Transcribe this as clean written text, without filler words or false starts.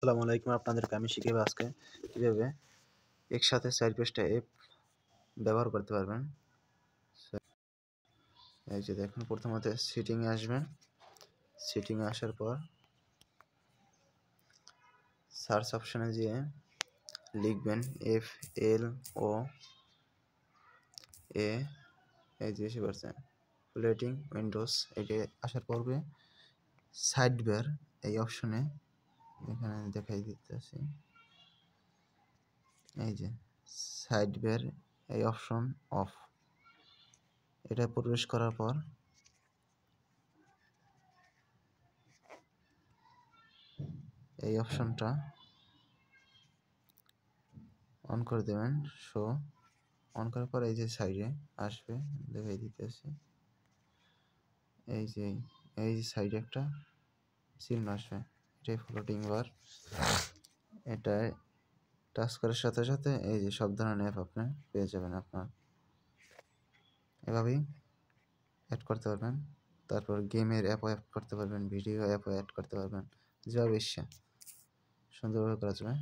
আসসালামু আলাইকুম। আপনাদেরকে আমি শিখাবো আজকে কীভাবে একসাথে ৪ 5টা অ্যাপ ব্যবহার করতে পারবেন। এই যে দেখুন, প্রথমত সেটিংয়ে আসবেন। সেটিংয়ে আসার পর সার্চ অপশনে গিয়ে লিখবেন FLOA, এই যে অপারেটিং উইন্ডোজ। এটি আসার পরে সাইডবার এই অপশনে এখানে দেখাই দিতেছি, এই যে সাইডবার এই অপশন অফ, এটা প্রবেশ করার পর এই অপশনটা অন করে দেবেন। শো অন করার পর এই যে সাইডে আসবে, দেখাই দিতেছি, এই যে সাইডে একটা চিহ্ন আসবে, এটাই ফ্লোটিং বার। এটায় টাচ করার সাথে সাথে এই যে সব ধরনের অ্যাপ আপনি পেয়ে যাবেন। আপনার এভাবেই অ্যাড করতে পারবেন। তারপর গেমের অ্যাপও অ্যাড করতে পারবেন, ভিডিও অ্যাপও অ্যাড করতে পারবেন, যেভাবে ইচ্ছা সুন্দরভাবে করা যাবে।